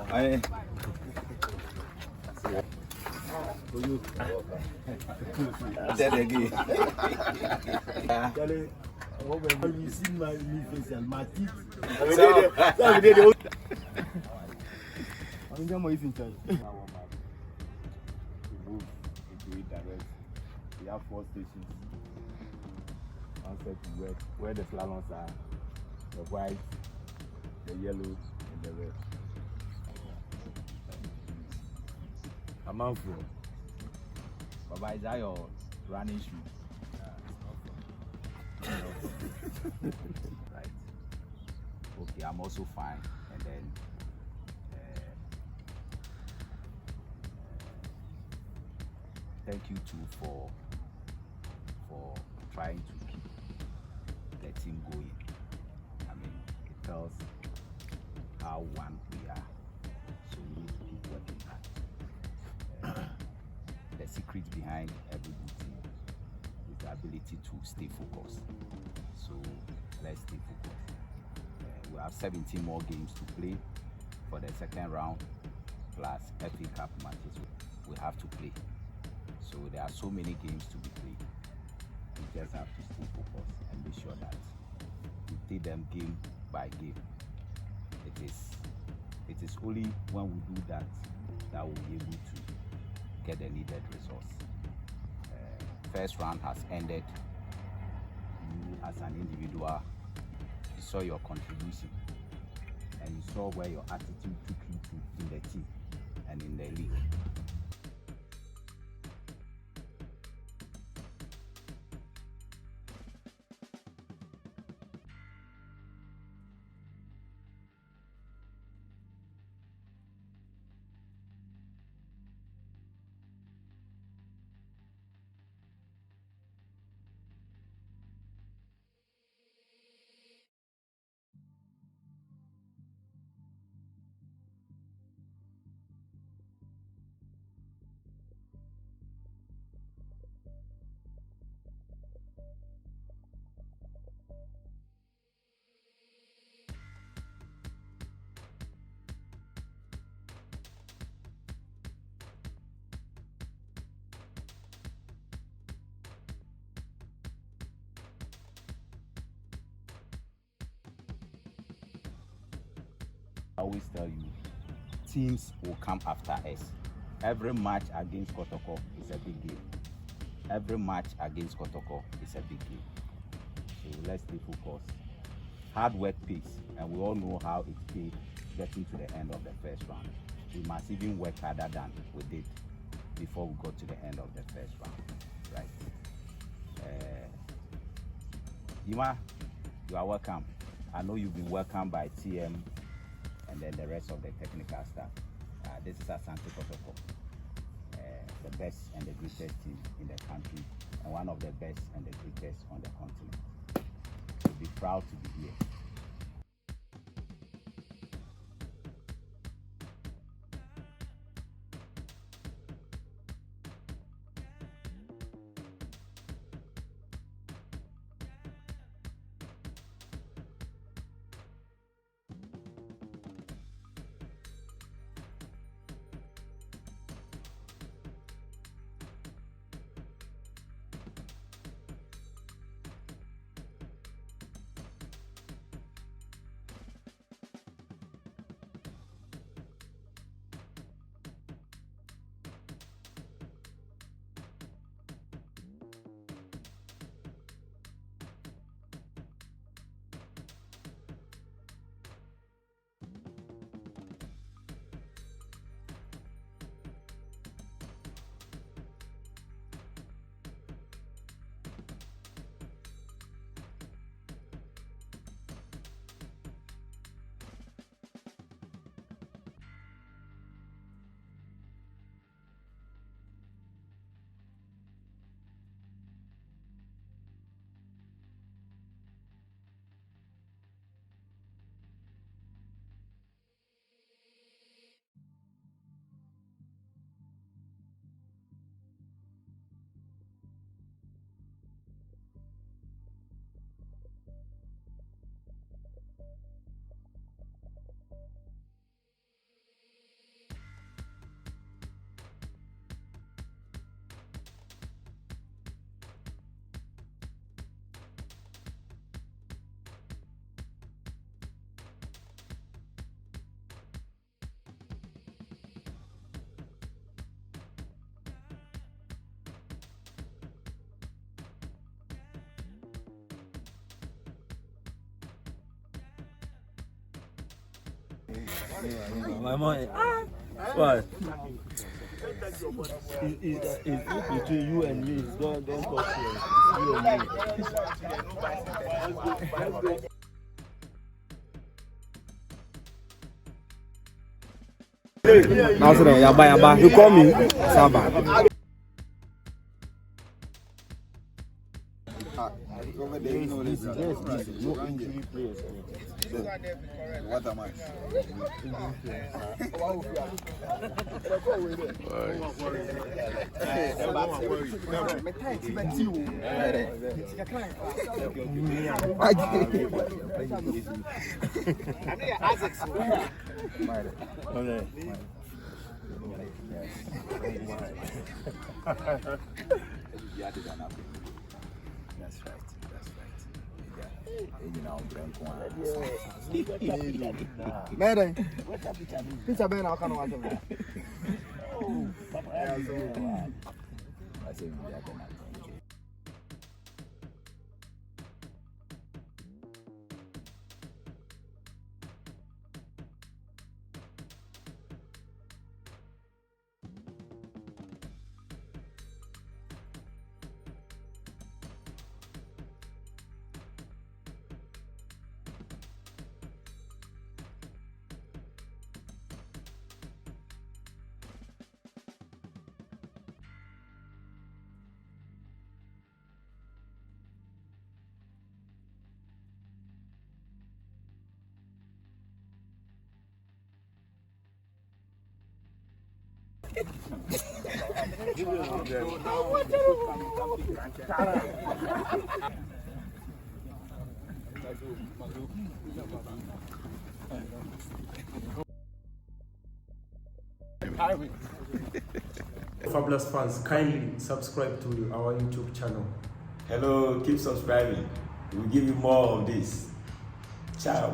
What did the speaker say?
I said again. You see my face and my teeth. I'm going to move into it direct. We have 4 stations. One set to where the flannels are, the white, the yellow, and the red. I'm out for. Baba, is that your running shoe? Right. Okay, I'm also fine. And then thank you too for trying to keep the team going. I mean, it tells how one we are. So we need to keep working hard. The secret behind every good team is the ability to stay focused. So let's stay focused. We have 17 more games to play for the second round, plus FA Cup matches we have to play. So there are so many games to be played. We just have to stay focused and make sure that we take them game by game. It is only when we do that that we'll be able to get the needed results. First round has ended. You as an individual, you saw your contribution and you saw where your attitude took you to in the team and in the league. I always tell you, teams will come after us. Every match against Kotoko is a big game. Every match against Kotoko is a big game. So let's stay focused. Hard work pays, and we all know how it pays getting to the end of the first round. We must even work harder than we did before we got to the end of the first round. Right? Yima, you are welcome. I know you've been welcomed by TM and then the rest of the technical staff. This is Asante Kotoko, the best and the greatest team in the country, and one of the best and the greatest on the continent. We'll be proud to be here. My money. What? It's between you and me. Don't talk to us. It's you and me. Now, Yaba, you call me Saba. Over there, you know this. No injury players. What am I? That's right. You know, Madam, Peter Ben, I can't watch him. I say, Fabulous fans, kindly subscribe to our YouTube channel. Hello, keep subscribing. We'll give you more of this. Ciao.